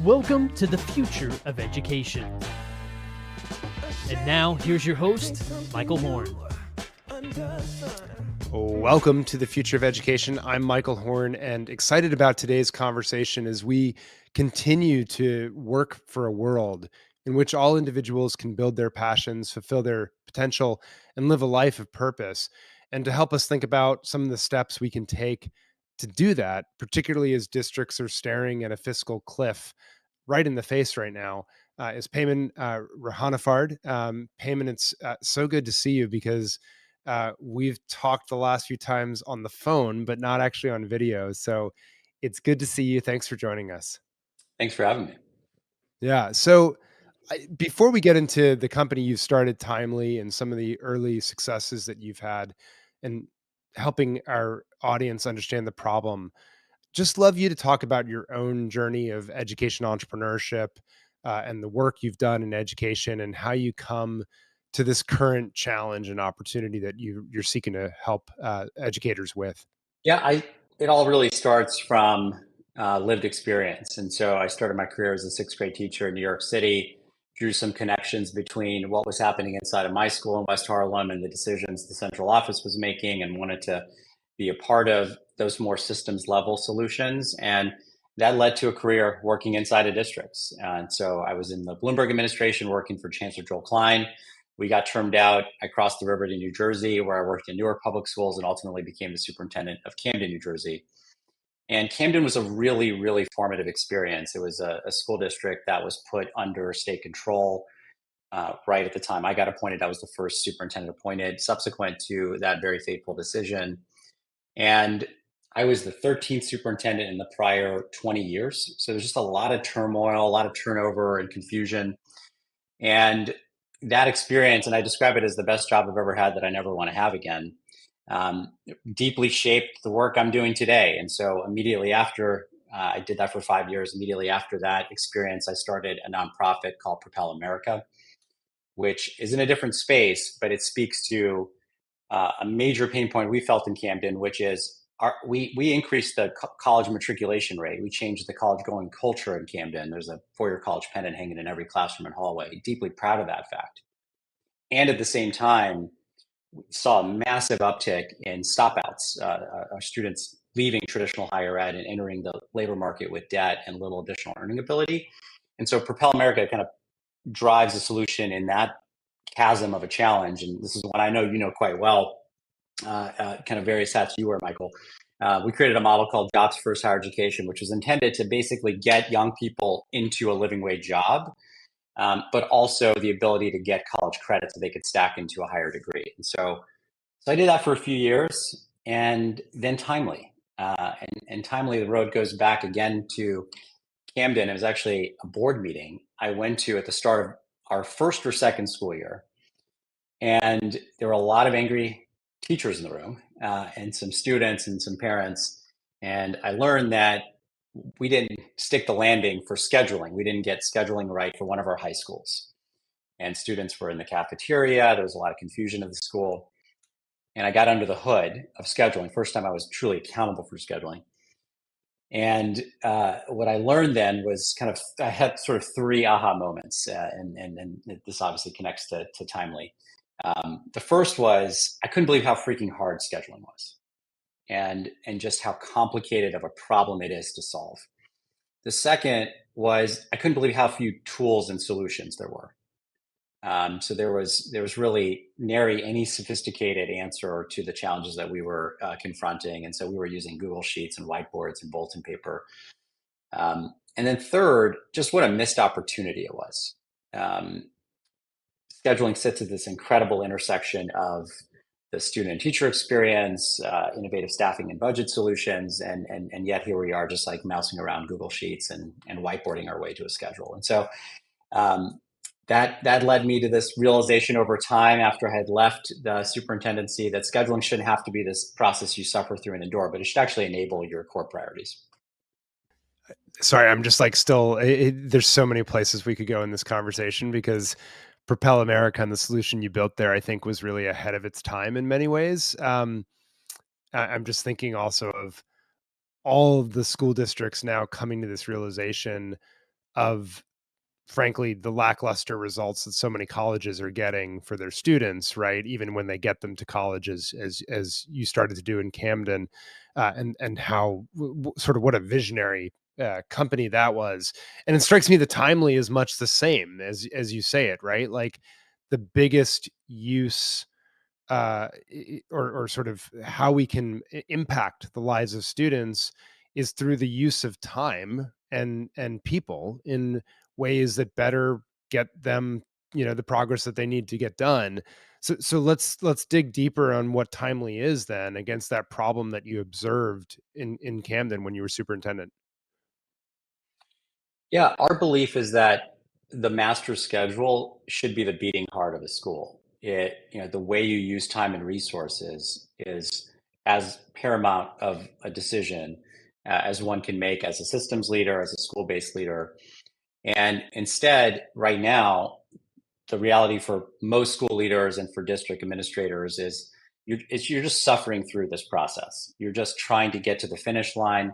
Welcome to the future of education. And now, here's your host, Michael Horn. Welcome to the future of education. I'm Michael Horn, and excited about today's conversation as we continue to work for a world in which all individuals can build their passions, fulfill their potential, and live a life of purpose. And to help us think about some of the steps we can take to do that, particularly as districts are staring at a fiscal cliff right in the face right now, is Paymon Rouhaniford. Paymon, it's so good to see you because we've talked the last few times on the phone, but not actually on video. So it's good to see you. Thanks for joining us. Thanks for having me. Yeah. So before we get into the company you've started, Timely, and some of the early successes that you've had and helping our audience understand the problem, just love you to talk about your own journey of education entrepreneurship and the work you've done in education and how you come to this current challenge and opportunity that you're seeking to help educators with. Yeah, it all really starts from lived experience. And so I started my career as a sixth grade teacher in New York City, drew some connections between what was happening inside of my school in West Harlem and the decisions the central office was making, and wanted to be a part of those more systems level solutions. And that led to a career working inside of districts. And so I was in the Bloomberg administration working for Chancellor Joel Klein. We got termed out. I crossed the river to New Jersey, where I worked in Newark Public Schools and ultimately became the superintendent of Camden, New Jersey. And Camden was a really, really formative experience. It was a school district that was put under state control right at the time I got appointed. I was the first superintendent appointed subsequent to that very fateful decision. And I was the 13th superintendent in the prior 20 years. So there's just a lot of turmoil, a lot of turnover and confusion. And that experience, and I describe it as the best job I've ever had that I never want to have again, deeply shaped the work I'm doing today. And so immediately after I did that for 5 years, immediately after that experience, I started a nonprofit called Propel America, which is in a different space, but it speaks to a major pain point we felt in Camden, which is we increased the college matriculation rate. We changed the college going culture in Camden. There's a four-year college pennant hanging in every classroom and hallway. Deeply proud of that fact. And at the same time, we saw a massive uptick in stop-outs, our students leaving traditional higher ed and entering the labor market with debt and little additional earning ability. And so Propel America kind of drives a solution in that chasm of a challenge. And this is one I know you know quite well, kind of various hats you wear, Michael. We created a model called Jobs First Higher Education, which was intended to basically get young people into a living wage job, but also the ability to get college credit so they could stack into a higher degree. And so I did that for a few years, and then Timely. And Timely, the road goes back again to Camden. It was actually a board meeting I went to at the start of our first or second school year. And there were a lot of angry teachers in the room, and some students and some parents. And I learned that we didn't stick the landing for scheduling. We didn't get scheduling right for one of our high schools. And students were in the cafeteria. There was a lot of confusion of the school. And I got under the hood of scheduling. First time I was truly accountable for scheduling. And what I learned then was I had sort of three aha moments, and this obviously connects to Timely. The first was I couldn't believe how freaking hard scheduling was, and just how complicated of a problem it is to solve. The second was I couldn't believe how few tools and solutions there were. So there was really nary any sophisticated answer to the challenges that we were confronting, and so we were using Google Sheets and whiteboards and bulletin paper. And then third, just what a missed opportunity it was. Scheduling sits at this incredible intersection of the student and teacher experience, innovative staffing and budget solutions, and yet here we are just like mousing around Google Sheets and whiteboarding our way to a schedule. And so that led me to this realization over time after I had left the superintendency that scheduling shouldn't have to be this process you suffer through and endure, but it should actually enable your core priorities. Sorry, I'm just like there's so many places we could go in this conversation because Propel America and the solution you built there, I think, was really ahead of its time in many ways. I'm just thinking also of all of the school districts now coming to this realization of, frankly, the lackluster results that so many colleges are getting for their students, right? Even when they get them to college, as you started to do in Camden, and how sort of what a visionary company that was. And it strikes me the Timely is much the same as you say it, right? Like the biggest use or sort of how we can impact the lives of students is through the use of time and people in ways that better get them, the progress that they need to get done. So let's dig deeper on what Timely is then against that problem that you observed in Camden when you were superintendent. Yeah, our belief is that the master schedule should be the beating heart of a school. The way you use time and resources is as paramount of a decision as one can make as a systems leader, as a school-based leader. And instead, right now, the reality for most school leaders and for district administrators is you're just suffering through this process. You're just trying to get to the finish line.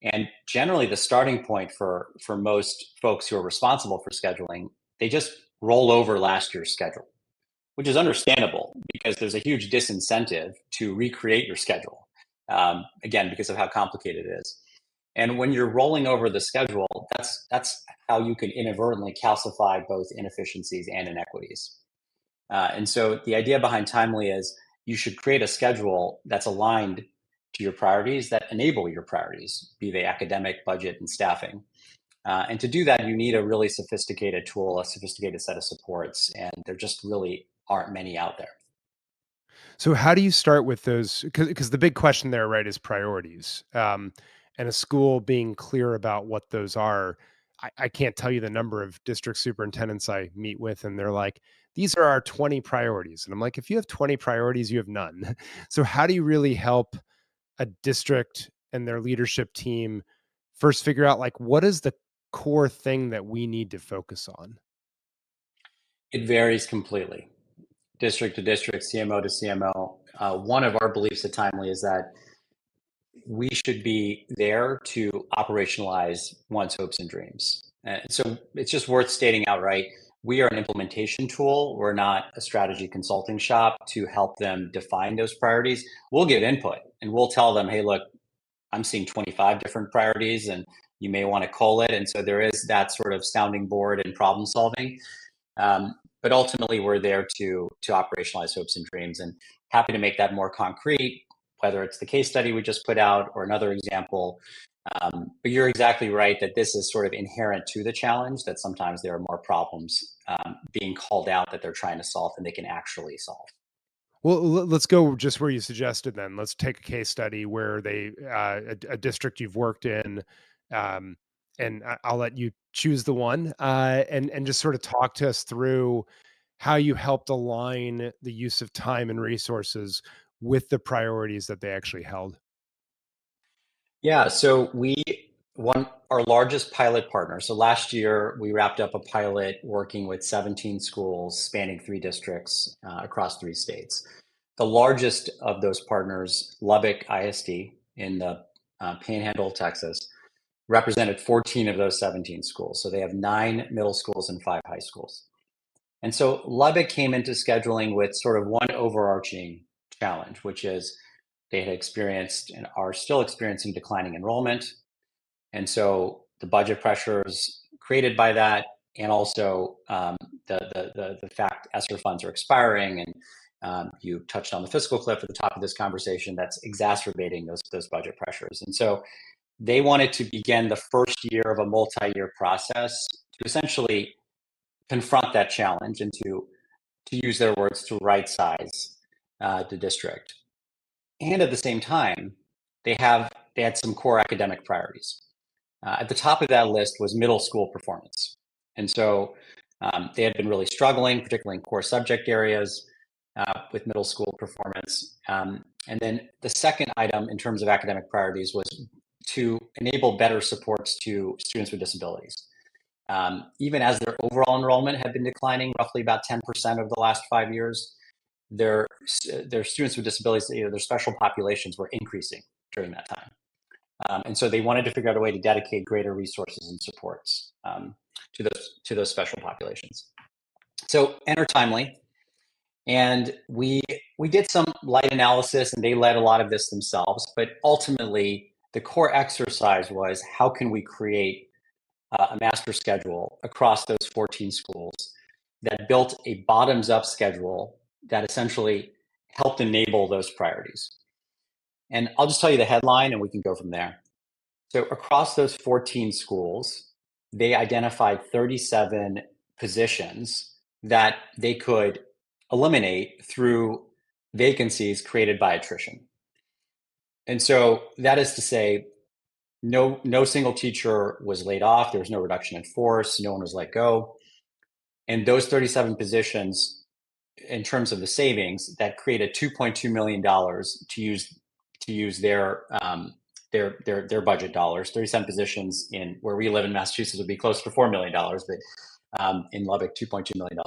And generally, the starting point for most folks who are responsible for scheduling, they just roll over last year's schedule, which is understandable because there's a huge disincentive to recreate your schedule. Again, because of how complicated it is. And when you're rolling over the schedule, that's how you can inadvertently calcify both inefficiencies and inequities. And so the idea behind Timely is you should create a schedule that's aligned to your priorities that enable your priorities, be they academic, budget, and staffing. And to do that, you need a really sophisticated tool, a sophisticated set of supports, and there just really aren't many out there. So how do you start with those? Because the big question there, right, is priorities. And a school being clear about what those are. I can't tell you the number of district superintendents I meet with, and they're like, these are our 20 priorities. And I'm like, if you have 20 priorities, you have none. So how do you really help a district and their leadership team first figure out, like, what is the core thing that we need to focus on? It varies completely, district to district, CMO to CMO. One of our beliefs at Timely is that we should be there to operationalize one's hopes and dreams. And so it's just worth stating outright, we are an implementation tool. We're not a strategy consulting shop to help them define those priorities. We'll give input and we'll tell them, hey, look, I'm seeing 25 different priorities and you may want to call it. And so there is that sort of sounding board and problem solving. But ultimately, we're there to operationalize hopes and dreams, and happy to make that more concrete, whether it's the case study we just put out or another example. But you're exactly right that this is sort of inherent to the challenge, that sometimes there are more problems being called out that they're trying to solve than they can actually solve. Well, let's go just where you suggested then. Let's take a case study where a district you've worked in, um, and I'll let you choose the one, and just sort of talk to us through how you helped align the use of time and resources with the priorities that they actually held. Yeah, so our largest pilot partner. So last year we wrapped up a pilot working with 17 schools spanning 3 districts across 3 states. The largest of those partners, Lubbock ISD in the Panhandle of Texas, represented 14 of those 17 schools. So they have 9 middle schools and 5 high schools. And so Lubbock came into scheduling with sort of one overarching challenge, which is they had experienced and are still experiencing declining enrollment. And so the budget pressures created by that, and also the fact ESSER funds are expiring, and you touched on the fiscal cliff at the top of this conversation, that's exacerbating those budget pressures. And so they wanted to begin the first year of a multi-year process to essentially confront that challenge and to use their words, to right size the district. And at the same time, they had some core academic priorities. At the top of that list was middle school performance. And so they had been really struggling, particularly in core subject areas with middle school performance. And then the second item in terms of academic priorities was to enable better supports to students with disabilities. Even as their overall enrollment had been declining roughly about 10% over the last 5 years, their students with disabilities, their special populations were increasing during that time. And so they wanted to figure out a way to dedicate greater resources and supports those special populations. So enter timely. And we did some light analysis, and they led a lot of this themselves. But ultimately, the core exercise was, how can we create a master schedule across those 14 schools that built a bottoms-up schedule that essentially helped enable those priorities. And I'll just tell you the headline, and we can go from there. So across those 14 schools, they identified 37 positions that they could eliminate through vacancies created by attrition. And so that is to say, no single teacher was laid off. There was no reduction in force. No one was let go. And those 37 positions, in terms of the savings, that created $2.2 million to use their budget dollars. 37 positions in where we live in Massachusetts would be close to $4 million, but in Lubbock, $2.2 million.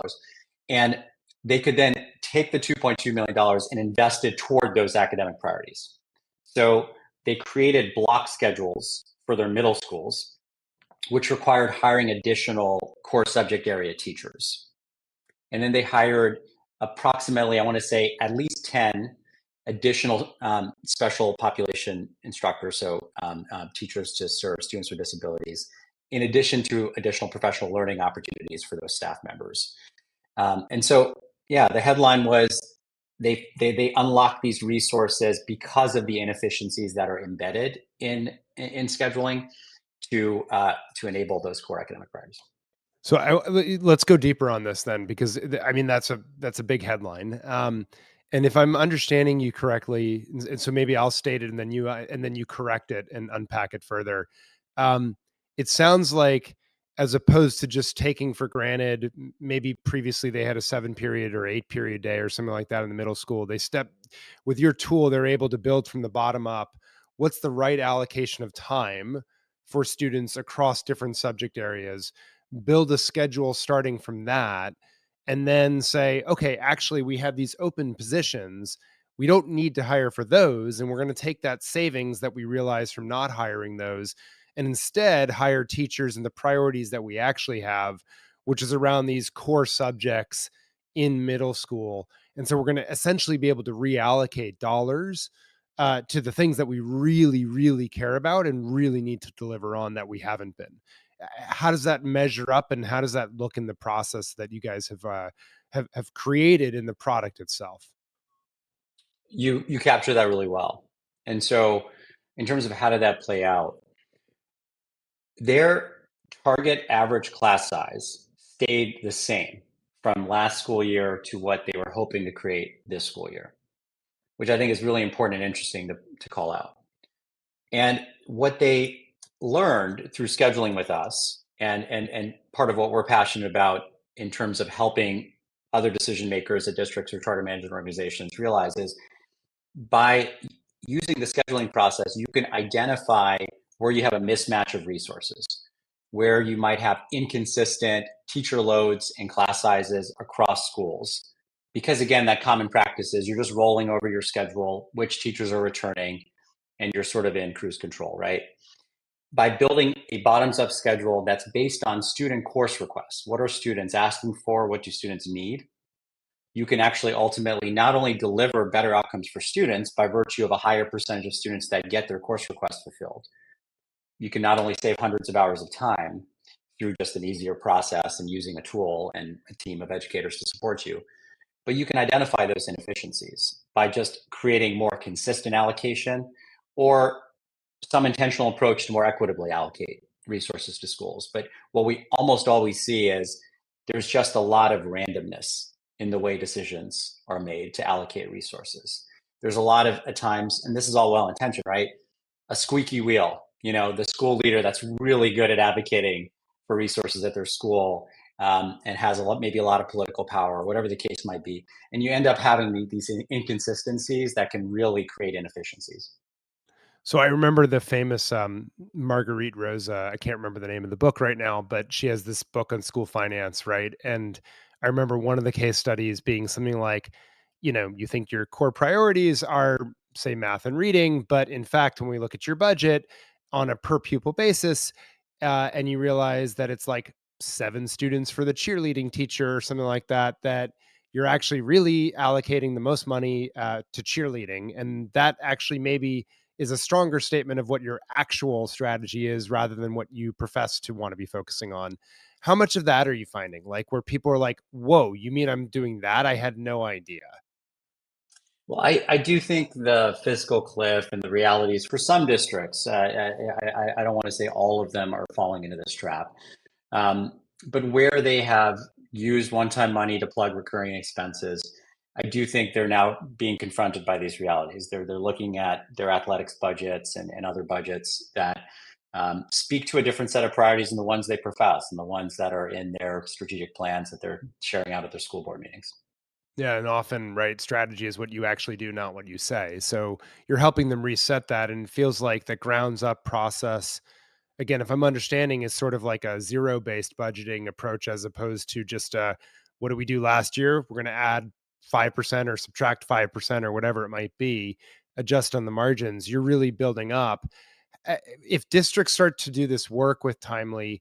And they could then take the $2.2 million and invest it toward those academic priorities. So they created block schedules for their middle schools, which required hiring additional core subject area teachers. And then they hired approximately, I want to say, at least 10 additional special population instructors, so teachers to serve students with disabilities, in addition to additional professional learning opportunities for those staff members. And so, yeah, the headline was they unlock these resources because of the inefficiencies that are embedded in scheduling to enable those core academic priorities. So let's go deeper on this then, because I mean that's a big headline. And if I'm understanding you correctly, and so maybe I'll state it and then you correct it and unpack it further. It sounds like, as opposed to just taking for granted, maybe previously they had a 7-period or 8-period day or something like that in the middle school. With your tool, they're able to build from the bottom up. What's the right allocation of time for students across different subject areas? Build a schedule starting from that, and then say, okay, actually, we have these open positions. We don't need to hire for those. And we're going to take that savings that we realize from not hiring those and instead hire teachers in the priorities that we actually have, which is around these core subjects in middle school. And so we're going to essentially be able to reallocate dollars to the things that we really, really care about and really need to deliver on that we haven't been. How does that measure up, and how does that look in the process that you guys have created in the product itself? You capture that really well. And so, in terms of how did that play out, their target average class size stayed the same from last school year to what they were hoping to create this school year, which I think is really important and interesting to call out. And what they learned through scheduling with us, and part of what we're passionate about in terms of helping other decision makers at districts or charter management organizations realize, is by using the scheduling process, you can identify where you have a mismatch of resources, where you might have inconsistent teacher loads and class sizes across schools. Because again, that common practice is you're just rolling over your schedule, which teachers are returning, and you're sort of in cruise control, right? By building a bottoms-up schedule that's based on student course requests, what are students asking for? What do students need? You can actually ultimately not only deliver better outcomes for students by virtue of a higher percentage of students that get their course requests fulfilled. You can not only save hundreds of hours of time through just an easier process and using a tool and a team of educators to support you, but you can identify those inefficiencies by just creating more consistent allocation or some intentional approach to more equitably allocate resources to schools. But what we almost always see is there's just a lot of randomness in the way decisions are made to allocate resources. There's a lot of, at times, and this is all well intentioned, right? A squeaky wheel, the school leader that's really good at advocating for resources at their school and has maybe a lot of political power, whatever the case might be. And you end up having these inconsistencies that can really create inefficiencies. So I remember the famous Marguerite Rosa. I can't remember the name of the book right now, but she has this book on school finance, right? And I remember one of the case studies being something like, you think your core priorities are, say, math and reading, but in fact, when we look at your budget on a per pupil basis, and you realize that it's like 7 students for the cheerleading teacher or something like that, that you're actually really allocating the most money to cheerleading. And that actually maybe is a stronger statement of what your actual strategy is rather than what you profess to want to be focusing on. How much of that are you finding? Like where people are like, whoa, you mean I'm doing that? I had no idea. Well, I do think the fiscal cliff and the realities for some districts, I don't want to say all of them are falling into this trap, um, but where they have used one-time money to plug recurring expenses, I do think they're now being confronted by these realities. They're looking at their athletics budgets and other budgets that speak to a different set of priorities than the ones they profess and the ones that are in their strategic plans that they're sharing out at their school board meetings. Yeah, and often, right, strategy is what you actually do, not what you say. So you're helping them reset that, and it feels like the grounds up process, again, if I'm understanding, is sort of like a zero-based budgeting approach as opposed to just what did we do last year? We're going to add 5% or subtract 5% or whatever it might be, adjust on the margins. You're really building up. If districts start to do this work with Timely,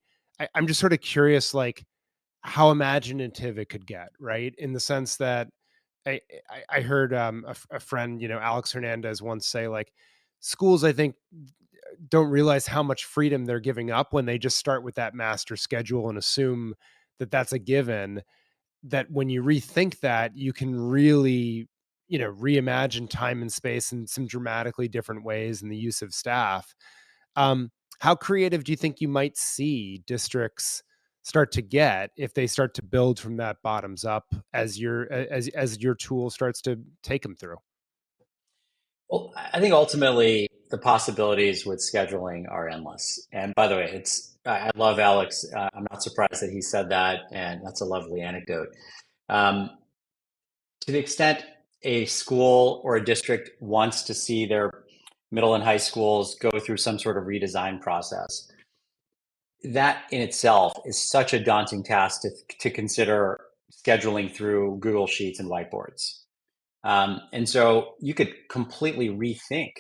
I'm just sort of curious, like how imaginative it could get, right? In the sense that I heard a friend, Alex Hernandez once say, like, schools, I think, don't realize how much freedom they're giving up when they just start with that master schedule and assume that that's a given. That when you rethink that, you can really, reimagine time and space in some dramatically different ways and the use of staff. um, how creative do you think you might see districts start to get if they start to build from that bottoms up as your tool starts to take them through? Well, I think ultimately the possibilities with scheduling are endless. And by the way, I love Alex. I'm not surprised that he said that, and that's a lovely anecdote. Um, to the extent a school or a district wants to see their middle and high schools go through some sort of redesign process, that in itself is such a daunting task to consider scheduling through Google Sheets and whiteboards. And so you could completely rethink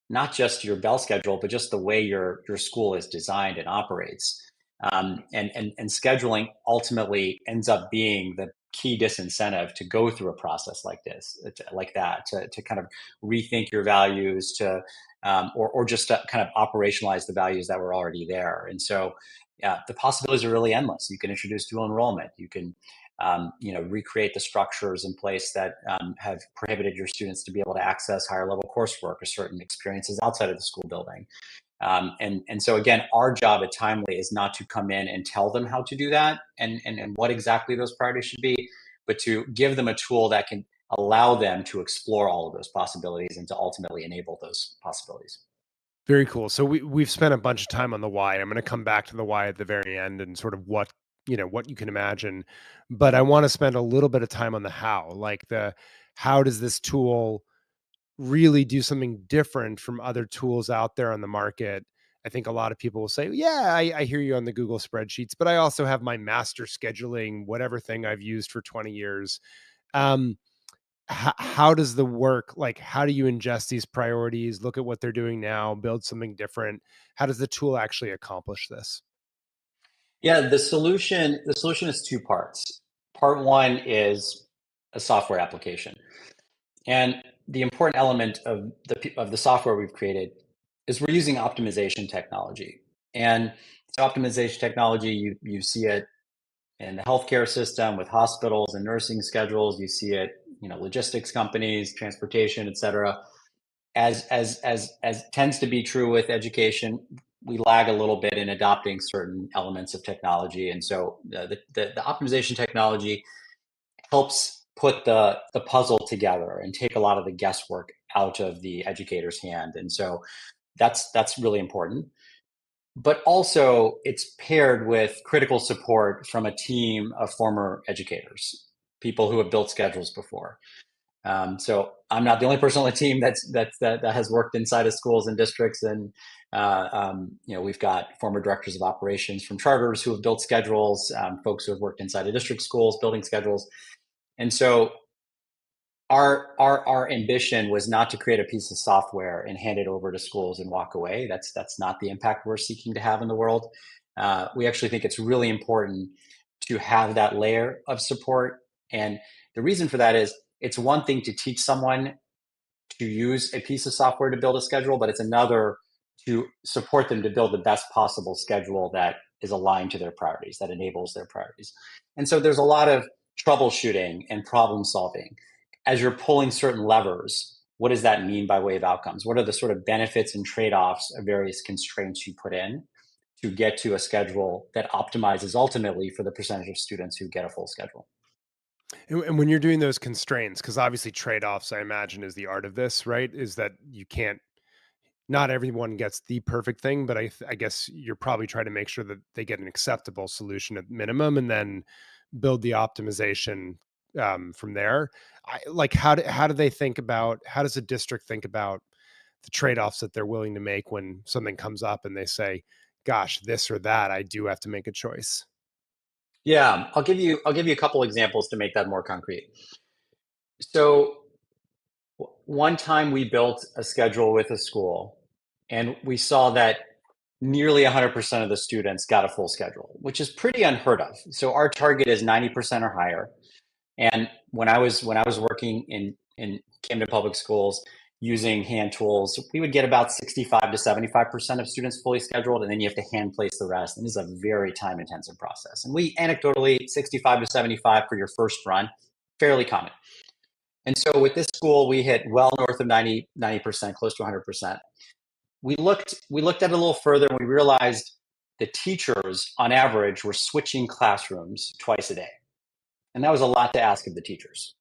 not just your bell schedule, but just the way your school is designed and operates. And scheduling ultimately ends up being the key disincentive to go through a process like this, like that, to kind of rethink your values, or just to kind of operationalize the values that were already there. And so, yeah, the possibilities are really endless. You can introduce dual enrollment. You can recreate the structures in place that have prohibited your students to be able to access higher level coursework or certain experiences outside of the school building. And so again, our job at Timely is not to come in and tell them how to do that and what exactly those priorities should be, but to give them a tool that can allow them to explore all of those possibilities and to ultimately enable those possibilities. Very cool. So we've spent a bunch of time on the why. I'm going to come back to the why at the very end and sort of what you can imagine, but I want to spend a little bit of time on the how, like the how does this tool really do something different from other tools out there on the market. I think a lot of people will say, yeah, I hear you on the Google spreadsheets, but I also have my master scheduling, whatever thing I've used for 20 years. Um, how does the work, like, how do you ingest these priorities, look at what they're doing now, build something different? How does the tool actually accomplish this? Yeah, the solution is two parts. Part one is a software application. And the important element of the software we've created is we're using optimization technology. And so optimization technology, you see it in the healthcare system with hospitals and nursing schedules. You see it, logistics companies, transportation, et cetera. As tends to be true with education, we lag a little bit in adopting certain elements of technology. And so the optimization technology helps put the puzzle together and take a lot of the guesswork out of the educator's hand. And so that's really important. But also, it's paired with critical support from a team of former educators, people who have built schedules before. So I'm not the only person on the team that has worked inside of schools and districts, and we've got former directors of operations from charters who have built schedules, folks who have worked inside of district schools building schedules, and so our ambition was not to create a piece of software and hand it over to schools and walk away. That's not the impact we're seeking to have in the world. We actually think it's really important to have that layer of support. And the reason for that is it's one thing to teach someone to use a piece of software to build a schedule, but it's another to support them to build the best possible schedule that is aligned to their priorities, that enables their priorities. And so there's a lot of troubleshooting and problem solving. As you're pulling certain levers, what does that mean by way of outcomes? What are the sort of benefits and trade-offs of various constraints you put in to get to a schedule that optimizes ultimately for the percentage of students who get a full schedule? And when you're doing those constraints, because obviously trade-offs, I imagine, is the art of this, right? Is that you can't, not everyone gets the perfect thing, but I guess you're probably trying to make sure that they get an acceptable solution at minimum, and then build the optimization from there. Like, how do they think about, how does a district think about the trade-offs that they're willing to make when something comes up and they say, "Gosh, this or that, I do have to make a choice." Yeah, I'll give you a couple examples to make that more concrete. So one time we built a schedule with a school and we saw that nearly 100% of the students got a full schedule, which is pretty unheard of. So our target is 90% or higher. And when I was working in Camden Public Schools using hand tools, we would get about 65 to 75% of students fully scheduled, and then you have to hand place the rest. And this is a very time intensive process. And we anecdotally 65 to 75 for your first run, fairly common. And so with this school, we hit well north of 90%, close to 100%. We looked at it a little further and we realized the teachers on average were switching classrooms twice a day. And that was a lot to ask of the teachers.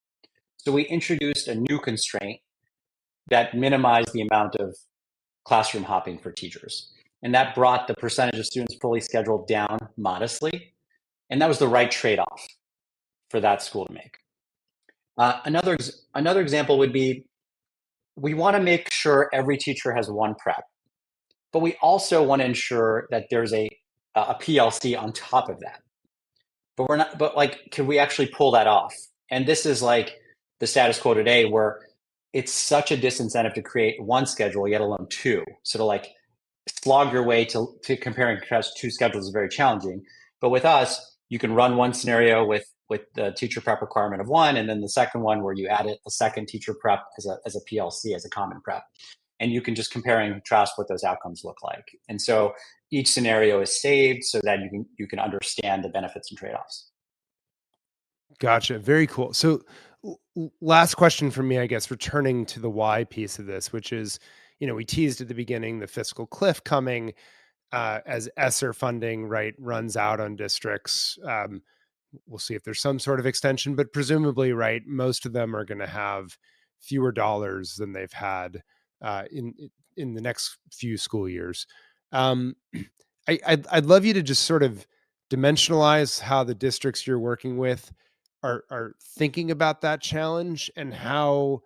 So we introduced a new constraint that minimized the amount of classroom hopping for teachers. And that brought the percentage of students fully scheduled down modestly. And that was the right trade off for that school to make. Another example would be we want to make sure every teacher has one prep, but we also want to ensure that there's a PLC on top of that. But we're not, but like, can we actually pull that off? And this is like the status quo today where it's such a disincentive to create one schedule, yet alone two. So to like slog your way to compare and contrast two schedules is very challenging. But with us, you can run one scenario with the teacher prep requirement of one, and then the second one where you add it a second teacher prep as a PLC, as a common prep. And you can just compare and contrast what those outcomes look like. And so each scenario is saved so that you can understand the benefits and trade-offs. Gotcha. Very cool. So, last question for me, I guess, returning to the why piece of this, which is, we teased at the beginning the fiscal cliff coming as ESSER funding, right, runs out on districts. We'll see if there's some sort of extension, but presumably, right, most of them are going to have fewer dollars than they've had in the next few school years. Um, I'd love you to just sort of dimensionalize how the districts you're working with are thinking about that challenge, and how,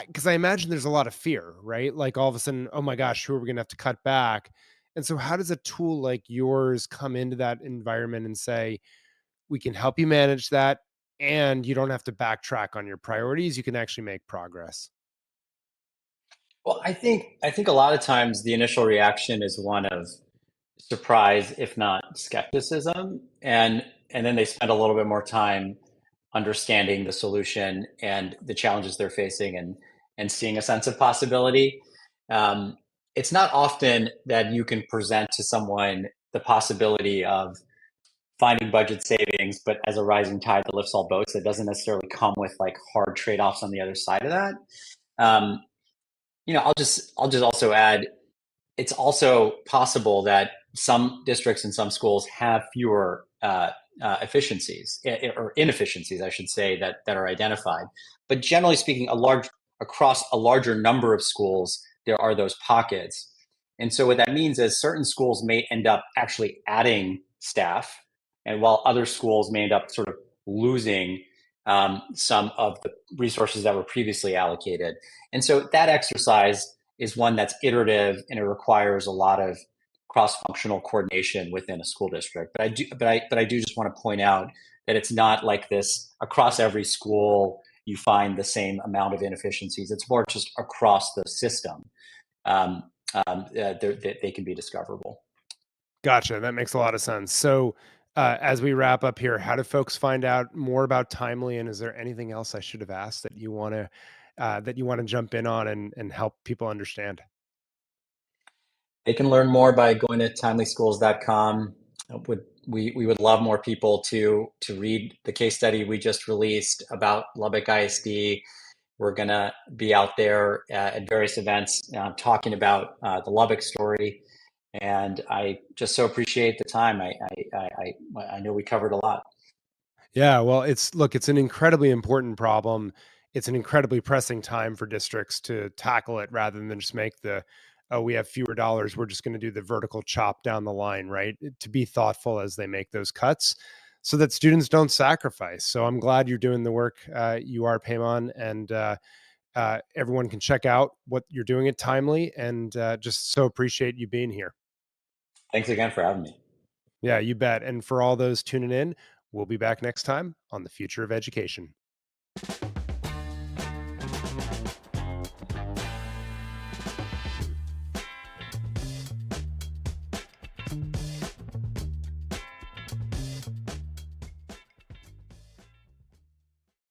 because I imagine there's a lot of fear, right? Like, all of a sudden, oh my gosh, who are we going to have to cut back? And so how does a tool like yours come into that environment and say, we can help you manage that, and you don't have to backtrack on your priorities, you can actually make progress? Well, I think a lot of times the initial reaction is one of surprise, if not skepticism, and then they spend a little bit more time understanding the solution and the challenges they're facing, and seeing a sense of possibility. Um, it's not often that you can present to someone the possibility of finding budget savings, but as a rising tide that lifts all boats, it doesn't necessarily come with like hard trade-offs on the other side of that. Um, I'll just also add, it's also possible that some districts and some schools have fewer efficiencies or inefficiencies, I should say, that are identified. But generally speaking, across a larger number of schools, there are those pockets. And so what that means is certain schools may end up actually adding staff, and while other schools may end up sort of losing some of the resources that were previously allocated. And so that exercise is one that's iterative and it requires a lot of cross-functional coordination within a school district. But I do just want to point out that it's not like this across every school you find the same amount of inefficiencies. It's more just across the system. They can be discoverable. Gotcha. That makes a lot of sense. So, as we wrap up here, how do folks find out more about Timely? And is there anything else I should have asked that you want to jump in on and help people understand? They can learn more by going to timelyschools.com. We would love more people to read the case study we just released about Lubbock ISD. We're going to be out there at various events talking about the Lubbock story. And I just so appreciate the time. I know we covered a lot. Yeah, well, it's an incredibly important problem. It's an incredibly pressing time for districts to tackle it rather than just make oh, we have fewer dollars. We're just going to do the vertical chop down the line, right? To be thoughtful as they make those cuts so that students don't sacrifice. So I'm glad you're doing the work you are, Paymon, and everyone can check out what you're doing at Timely and just so appreciate you being here. Thanks again for having me. Yeah, you bet. And for all those tuning in, we'll be back next time on the Future of Education.